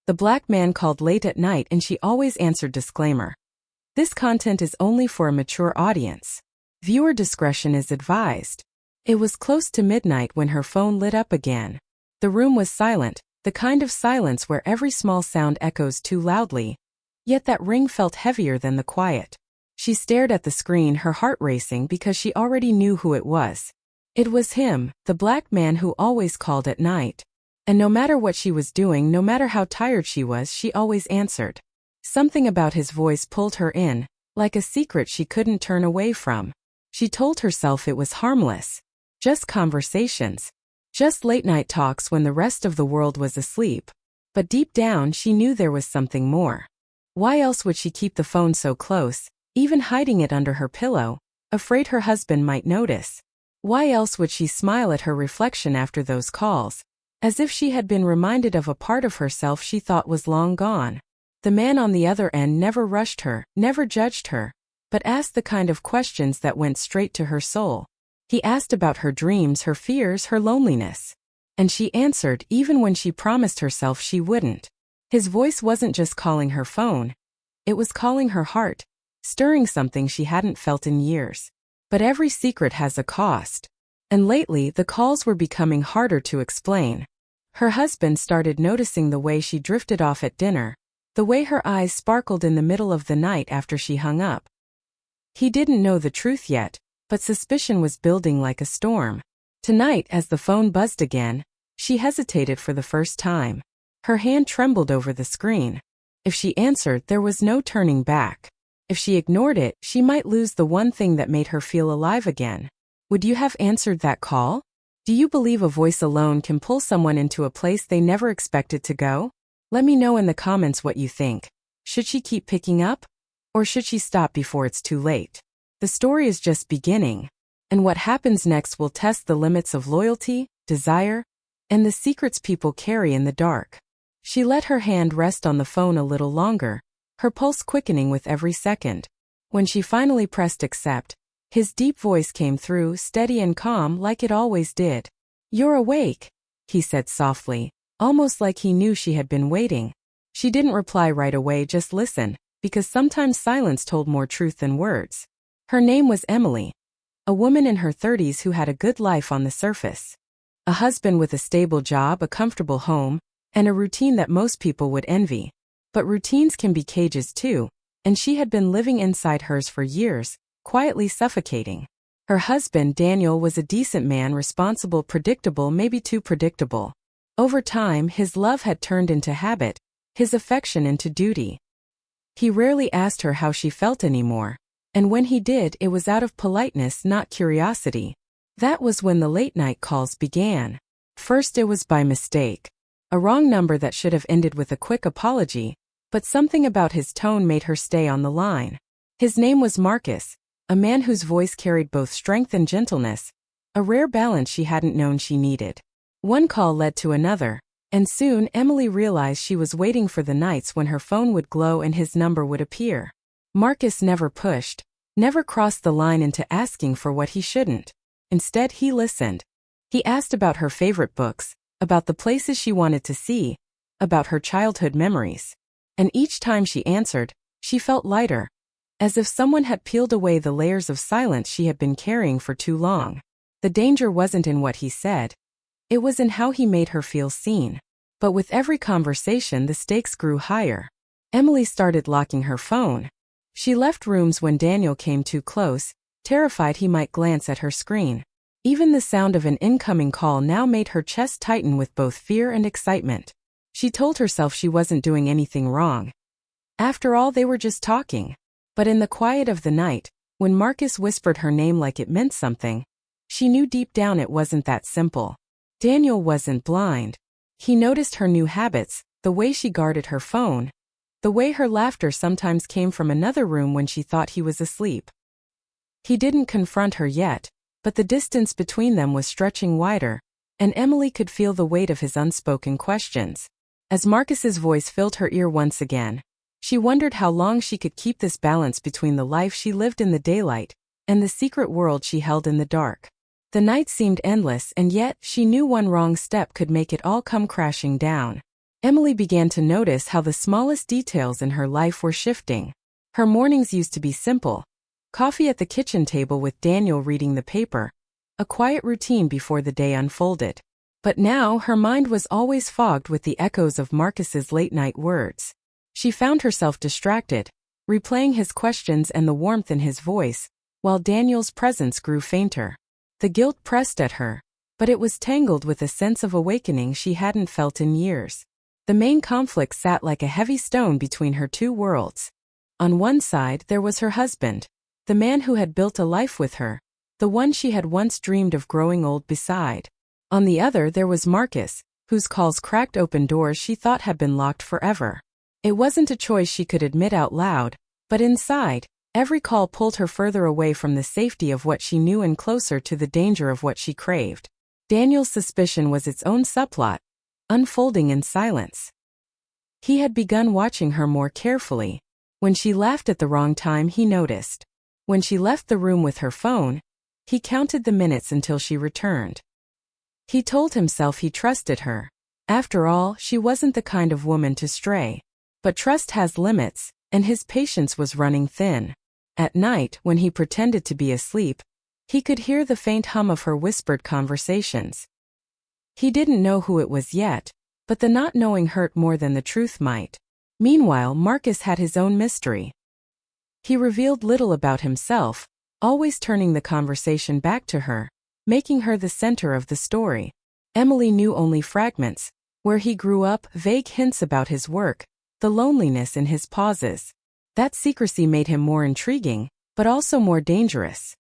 The black man called late at night and she always answered disclaimer. This content is only for a mature audience. Viewer discretion is advised. It was close to midnight when her phone lit up again. The room was silent, the kind of silence where every small sound echoes too loudly. Yet that ring felt heavier than the quiet. She stared at the screen, her heart racing because she already knew who it was. It was him, the black man who always called at night. And no matter what she was doing, no matter how tired she was, she always answered. Something about his voice pulled her in, like a secret she couldn't turn away from. She told herself it was harmless. Just conversations. Just late-night talks when the rest of the world was asleep. But deep down she knew there was something more. Why else would she keep the phone so close, even hiding it under her pillow, afraid her husband might notice? Why else would she smile at her reflection after those calls, as if she had been reminded of a part of herself she thought was long gone? The man on the other end never rushed her, never judged her, but asked the kind of questions that went straight to her soul. He asked about her dreams, her fears, her loneliness. And she answered even when she promised herself she wouldn't. His voice wasn't just calling her phone. It was calling her heart, stirring something she hadn't felt in years. But every secret has a cost. And lately the calls were becoming harder to explain. Her husband started noticing the way she drifted off at dinner, the way her eyes sparkled in the middle of the night after she hung up. He didn't know the truth yet, but suspicion was building like a storm. Tonight, as the phone buzzed again, she hesitated for the first time. Her hand trembled over the screen. If she answered, there was no turning back. If she ignored it, she might lose the one thing that made her feel alive again. Would you have answered that call? Do you believe a voice alone can pull someone into a place they never expected to go? Let me know in the comments what you think. Should she keep picking up? Or should she stop before it's too late? The story is just beginning. And what happens next will test the limits of loyalty, desire, and the secrets people carry in the dark. She let her hand rest on the phone a little longer, her pulse quickening with every second. When she finally pressed accept, his deep voice came through, steady and calm like it always did. "You're awake," he said softly, almost like he knew she had been waiting. She didn't reply right away, just listen, because sometimes silence told more truth than words. Her name was Emily, a woman in her 30s who had a good life on the surface. A husband with a stable job, a comfortable home, and a routine that most people would envy. But routines can be cages too, and she had been living inside hers for years, quietly suffocating. Her husband, Daniel, was a decent man, responsible, predictable, maybe too predictable. Over time, his love had turned into habit, his affection into duty. He rarely asked her how she felt anymore, and when he did, it was out of politeness, not curiosity. That was when the late-night calls began. First it was by mistake. A wrong number that should have ended with a quick apology, but something about his tone made her stay on the line. His name was Marcus, a man whose voice carried both strength and gentleness, a rare balance she hadn't known she needed. One call led to another, and soon Emily realized she was waiting for the nights when her phone would glow and his number would appear. Marcus never pushed, never crossed the line into asking for what he shouldn't. Instead, he listened. He asked about her favorite books, about the places she wanted to see, about her childhood memories. And each time she answered, she felt lighter, as if someone had peeled away the layers of silence she had been carrying for too long. The danger wasn't in what he said. It was in how he made her feel seen. But with every conversation, the stakes grew higher. Emily started locking her phone. She left rooms when Daniel came too close, terrified he might glance at her screen. Even the sound of an incoming call now made her chest tighten with both fear and excitement. She told herself she wasn't doing anything wrong. After all, they were just talking. But in the quiet of the night, when Marcus whispered her name like it meant something, she knew deep down it wasn't that simple. Daniel wasn't blind. He noticed her new habits, the way she guarded her phone, the way her laughter sometimes came from another room when she thought he was asleep. He didn't confront her yet, but the distance between them was stretching wider, and Emily could feel the weight of his unspoken questions. As Marcus's voice filled her ear once again, she wondered how long she could keep this balance between the life she lived in the daylight and the secret world she held in the dark. The night seemed endless, and yet she knew one wrong step could make it all come crashing down. Emily began to notice how the smallest details in her life were shifting. Her mornings used to be simple. Coffee at the kitchen table with Daniel reading the paper. A quiet routine before the day unfolded. But now her mind was always fogged with the echoes of Marcus's late-night words. She found herself distracted, replaying his questions and the warmth in his voice, while Daniel's presence grew fainter. The guilt pressed at her, but it was tangled with a sense of awakening she hadn't felt in years. The main conflict sat like a heavy stone between her two worlds. On one side there was her husband, the man who had built a life with her, the one she had once dreamed of growing old beside. On the other there was Marcus, whose calls cracked open doors she thought had been locked forever. It wasn't a choice she could admit out loud, but inside, every call pulled her further away from the safety of what she knew and closer to the danger of what she craved. Daniel's suspicion was its own subplot, unfolding in silence. He had begun watching her more carefully. When she laughed at the wrong time, he noticed. When she left the room with her phone, he counted the minutes until she returned. He told himself he trusted her. After all, she wasn't the kind of woman to stray. But trust has limits, and his patience was running thin. At night, when he pretended to be asleep, he could hear the faint hum of her whispered conversations. He didn't know who it was yet, but the not knowing hurt more than the truth might. Meanwhile, Marcus had his own mystery. He revealed little about himself, always turning the conversation back to her, making her the center of the story. Emily knew only fragments, where he grew up, vague hints about his work, the loneliness in his pauses. That secrecy made him more intriguing, but also more dangerous.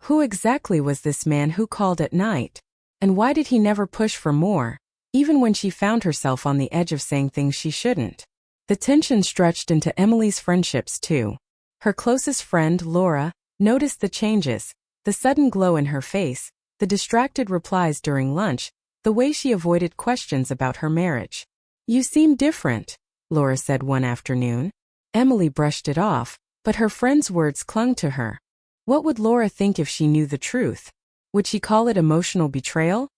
Who exactly was this man who called at night? And why did he never push for more, even when she found herself on the edge of saying things she shouldn't? The tension stretched into Emily's friendships too. Her closest friend, Laura, noticed the changes, the sudden glow in her face, the distracted replies during lunch, the way she avoided questions about her marriage. "You seem different," Laura said one afternoon. Emily brushed it off, but her friend's words clung to her. What would Laura think if she knew the truth? Would she call it emotional betrayal?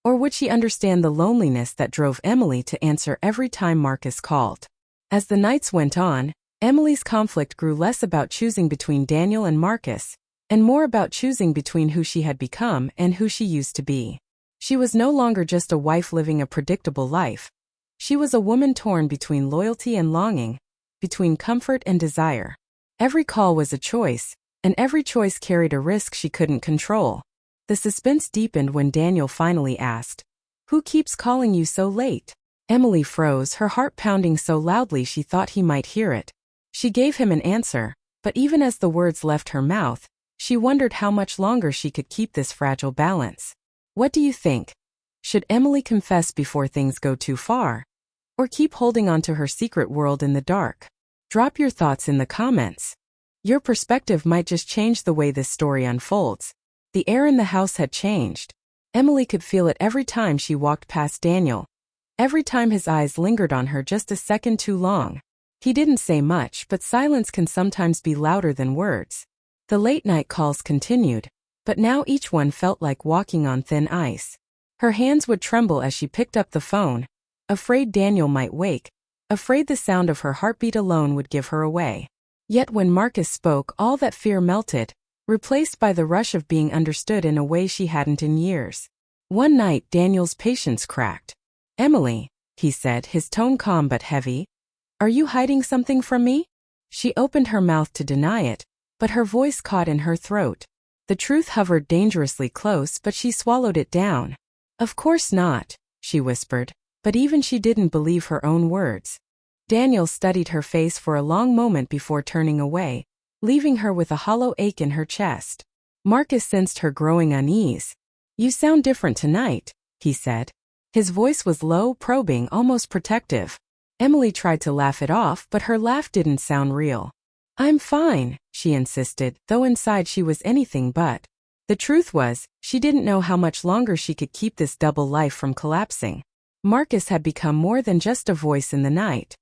Or would she understand the loneliness that drove Emily to answer every time Marcus called? As the nights went on, Emily's conflict grew less about choosing between Daniel and Marcus, and more about choosing between who she had become and who she used to be. She was no longer just a wife living a predictable life. She was a woman torn between loyalty and longing, between comfort and desire. Every call was a choice, and every choice carried a risk she couldn't control. The suspense deepened when Daniel finally asked, "Who keeps calling you so late?" Emily froze, her heart pounding so loudly she thought he might hear it. She gave him an answer, but even as the words left her mouth, she wondered how much longer she could keep this fragile balance. What do you think? Should Emily confess before things go too far? Or keep holding on to her secret world in the dark? Drop your thoughts in the comments. Your perspective might just change the way this story unfolds. The air in the house had changed. Emily could feel it every time she walked past Daniel. Every time his eyes lingered on her just a second too long. He didn't say much, but silence can sometimes be louder than words. The late-night calls continued, but now each one felt like walking on thin ice. Her hands would tremble as she picked up the phone, afraid Daniel might wake, afraid the sound of her heartbeat alone would give her away. Yet when Marcus spoke, all that fear melted, replaced by the rush of being understood in a way she hadn't in years. One night, Daniel's patience cracked. "Emily," he said, his tone calm but heavy, "are you hiding something from me?" She opened her mouth to deny it, but her voice caught in her throat. The truth hovered dangerously close, but she swallowed it down. "Of course not," she whispered, but even she didn't believe her own words. Daniel studied her face for a long moment before turning away, leaving her with a hollow ache in her chest. Marcus sensed her growing unease. "You sound different tonight," he said. His voice was low, probing, almost protective. Emily tried to laugh it off, but her laugh didn't sound real. "I'm fine," she insisted, though inside she was anything but. The truth was, she didn't know how much longer she could keep this double life from collapsing. Marcus had become more than just a voice in the night.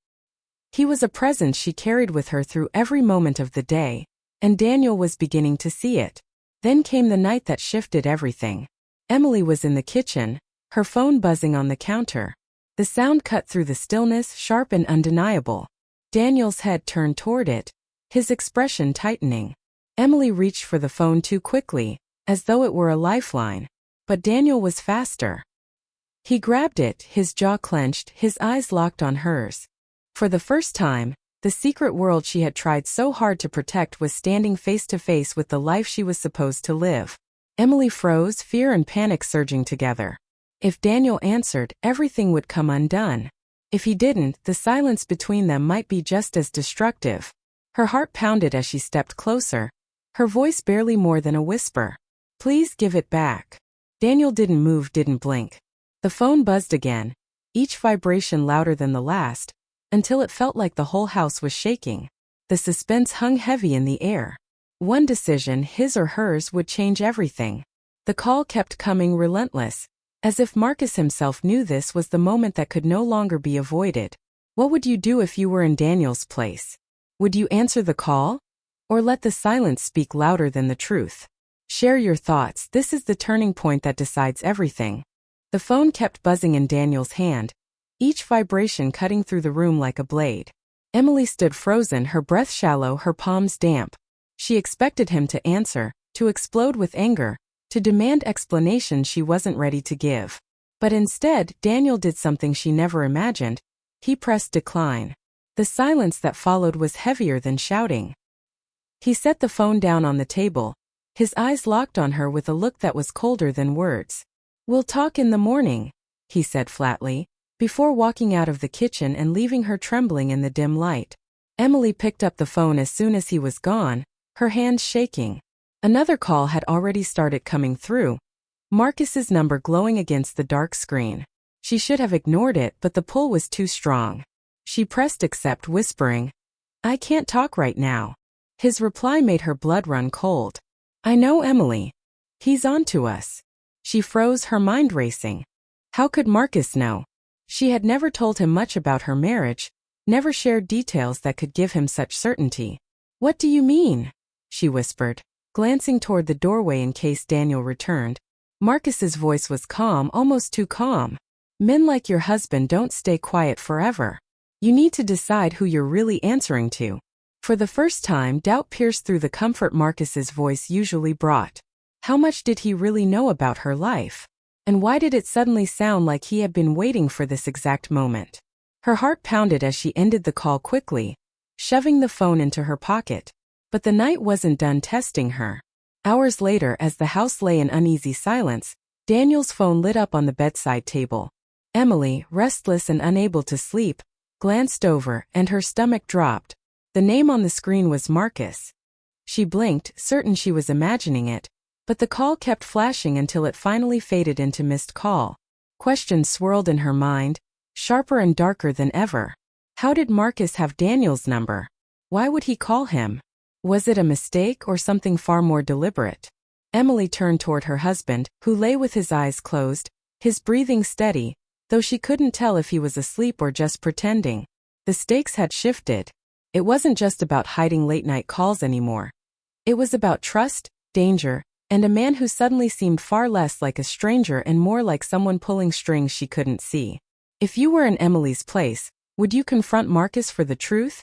He was a presence she carried with her through every moment of the day, and Daniel was beginning to see it. Then came the night that shifted everything. Emily was in the kitchen, her phone buzzing on the counter. The sound cut through the stillness, sharp and undeniable. Daniel's head turned toward it, his expression tightening. Emily reached for the phone too quickly, as though it were a lifeline. But Daniel was faster. He grabbed it, his jaw clenched, his eyes locked on hers. For the first time, the secret world she had tried so hard to protect was standing face to face with the life she was supposed to live. Emily froze, fear and panic surging together. If Daniel answered, everything would come undone. If he didn't, the silence between them might be just as destructive. Her heart pounded as she stepped closer, her voice barely more than a whisper. "Please give it back." Daniel didn't move, didn't blink. The phone buzzed again, each vibration louder than the last, until it felt like the whole house was shaking. The suspense hung heavy in the air. One decision, his or hers, would change everything. The call kept coming, relentless, as if Marcus himself knew this was the moment that could no longer be avoided. What would you do if you were in Daniel's place? Would you answer the call? Or let the silence speak louder than the truth? Share your thoughts. This is the turning point that decides everything. The phone kept buzzing in Daniel's hand, each vibration cutting through the room like a blade. Emily stood frozen, her breath shallow, her palms damp. She expected him to answer, to explode with anger, to demand explanations she wasn't ready to give. But instead, Daniel did something she never imagined. He pressed decline. The silence that followed was heavier than shouting. He set the phone down on the table, his eyes locked on her with a look that was colder than words. "We'll talk in the morning," he said flatly, before walking out of the kitchen and leaving her trembling in the dim light. Emily picked up the phone as soon as he was gone, her hands shaking. Another call had already started coming through, Marcus's number glowing against the dark screen. She should have ignored it, but the pull was too strong. She pressed accept, whispering, "I can't talk right now." His reply made her blood run cold. "I know, Emily. He's on to us." She froze, her mind racing. How could Marcus know? She had never told him much about her marriage, never shared details that could give him such certainty. "What do you mean?" she whispered, glancing toward the doorway in case Daniel returned. Marcus's voice was calm, almost too calm. "Men like your husband don't stay quiet forever. You need to decide who you're really answering to." For the first time, doubt pierced through the comfort Marcus's voice usually brought. How much did he really know about her life? And why did it suddenly sound like he had been waiting for this exact moment? Her heart pounded as she ended the call quickly, shoving the phone into her pocket. But the night wasn't done testing her. Hours later, as the house lay in uneasy silence, Daniel's phone lit up on the bedside table. Emily, restless and unable to sleep, glanced over, and her stomach dropped. The name on the screen was Marcus. She blinked, certain she was imagining it, but the call kept flashing until it finally faded into missed call. Questions swirled in her mind, sharper and darker than ever. How did Marcus have Daniel's number? Why would he call him? Was it a mistake or something far more deliberate? Emily turned toward her husband, who lay with his eyes closed, his breathing steady, though she couldn't tell if he was asleep or just pretending. The stakes had shifted. It wasn't just about hiding late-night calls anymore. It was about trust, danger, and a man who suddenly seemed far less like a stranger and more like someone pulling strings she couldn't see. If you were in Emily's place, would you confront Marcus for the truth?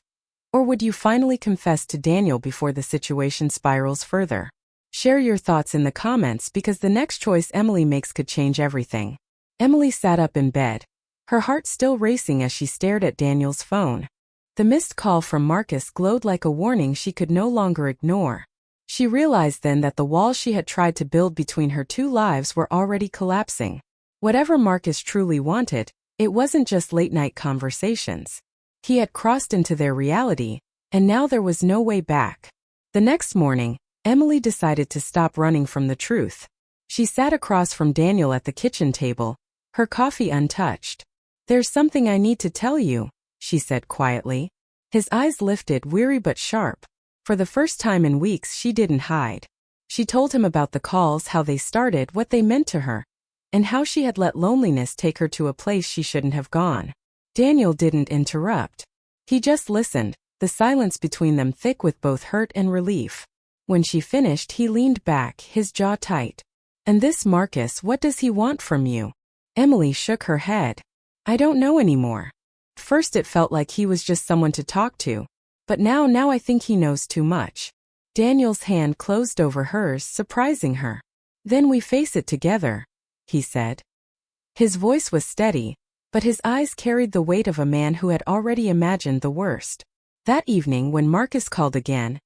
Or would you finally confess to Daniel before the situation spirals further? Share your thoughts in the comments, because the next choice Emily makes could change everything. Emily sat up in bed, her heart still racing as she stared at Daniel's phone. The missed call from Marcus glowed like a warning she could no longer ignore. She realized then that the walls she had tried to build between her two lives were already collapsing. Whatever Marcus truly wanted, it wasn't just late-night conversations. He had crossed into their reality, and now there was no way back. The next morning, Emily decided to stop running from the truth. She sat across from Daniel at the kitchen table, her coffee untouched. "There's something I need to tell you," she said quietly. His eyes lifted, weary but sharp. For the first time in weeks, she didn't hide. She told him about the calls, how they started, what they meant to her, and how she had let loneliness take her to a place she shouldn't have gone. Daniel didn't interrupt. He just listened, the silence between them thick with both hurt and relief. When she finished, he leaned back, his jaw tight. "And this Marcus, what does he want from you?" Emily shook her head. I don't know anymore. First it felt like he was just someone to talk to, but now I think he knows too much. Daniel's hand closed over hers, surprising her. Then we face it together, he said. His voice was steady, but his eyes carried the weight of a man who had already imagined the worst. That evening when Marcus called again,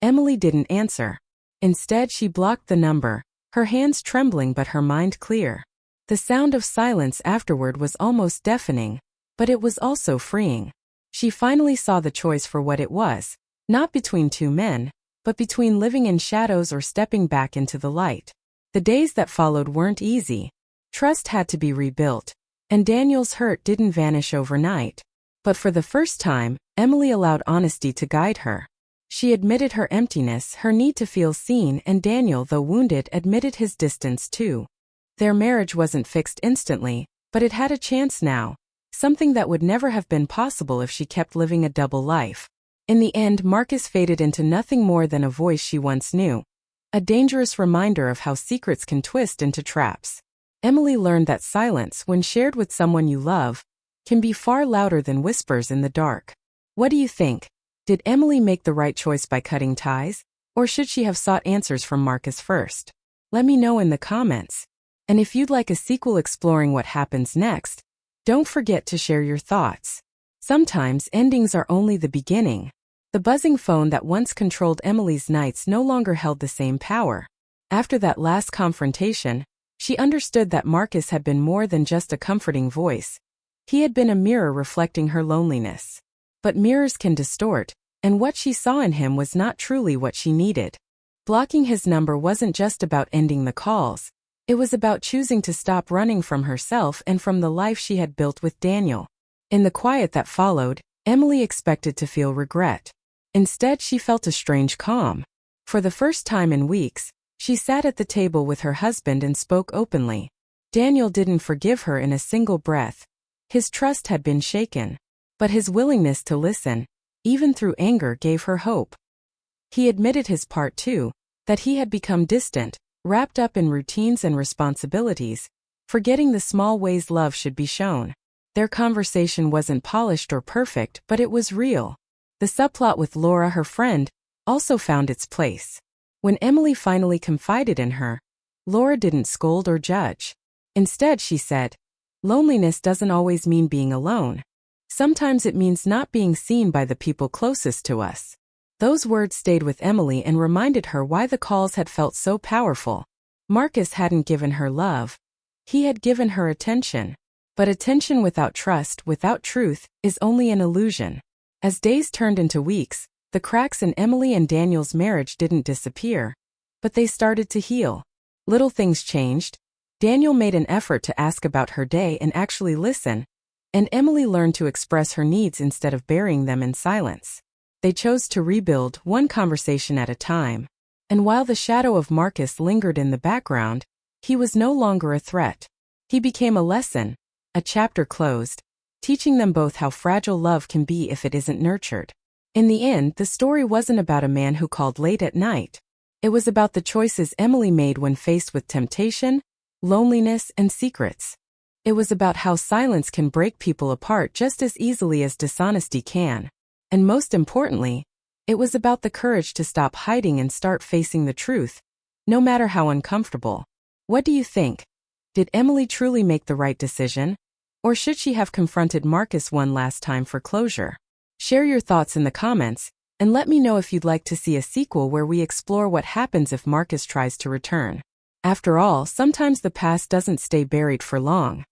Emily didn't answer. Instead she blocked the number, her hands trembling but her mind clear. The sound of silence afterward was almost deafening, but it was also freeing. She finally saw the choice for what it was, not between two men, but between living in shadows or stepping back into the light. The days that followed weren't easy. Trust had to be rebuilt, and Daniel's hurt didn't vanish overnight. But for the first time, Emily allowed honesty to guide her. She admitted her emptiness, her need to feel seen, and Daniel, though wounded, admitted his distance too. Their marriage wasn't fixed instantly, but it had a chance now, something that would never have been possible if she kept living a double life. In the end, Marcus faded into nothing more than a voice she once knew, a dangerous reminder of how secrets can twist into traps. Emily learned that silence, when shared with someone you love, can be far louder than whispers in the dark. What do you think? Did Emily make the right choice by cutting ties, or should she have sought answers from Marcus first? Let me know in the comments. And if you'd like a sequel exploring what happens next, don't forget to share your thoughts. Sometimes endings are only the beginning. The buzzing phone that once controlled Emily's nights no longer held the same power. After that last confrontation, she understood that Marcus had been more than just a comforting voice. He had been a mirror reflecting her loneliness. But mirrors can distort, and what she saw in him was not truly what she needed. Blocking his number wasn't just about ending the calls. It was about choosing to stop running from herself and from the life she had built with Daniel. In the quiet that followed, Emily expected to feel regret. Instead, she felt a strange calm. For the first time in weeks, she sat at the table with her husband and spoke openly. Daniel didn't forgive her in a single breath. His trust had been shaken. But his willingness to listen, even through anger, gave her hope. He admitted his part too, that he had become distant, wrapped up in routines and responsibilities, forgetting the small ways love should be shown. Their conversation wasn't polished or perfect, but it was real. The subplot with Laura, her friend, also found its place. When Emily finally confided in her, Laura didn't scold or judge. Instead, she said, "Loneliness doesn't always mean being alone. Sometimes it means not being seen by the people closest to us." Those words stayed with Emily and reminded her why the calls had felt so powerful. Marcus hadn't given her love. He had given her attention. But attention without trust, without truth, is only an illusion. As days turned into weeks, the cracks in Emily and Daniel's marriage didn't disappear, but they started to heal. Little things changed. Daniel made an effort to ask about her day and actually listen, and Emily learned to express her needs instead of burying them in silence. They chose to rebuild, one conversation at a time. And while the shadow of Marcus lingered in the background, he was no longer a threat. He became a lesson, a chapter closed, teaching them both how fragile love can be if it isn't nurtured. In the end, the story wasn't about a man who called late at night. It was about the choices Emily made when faced with temptation, loneliness, and secrets. It was about how silence can break people apart just as easily as dishonesty can. And most importantly, it was about the courage to stop hiding and start facing the truth, no matter how uncomfortable. What do you think? Did Emily truly make the right decision? Or should she have confronted Marcus one last time for closure? Share your thoughts in the comments, and let me know if you'd like to see a sequel where we explore what happens if Marcus tries to return. After all, sometimes the past doesn't stay buried for long.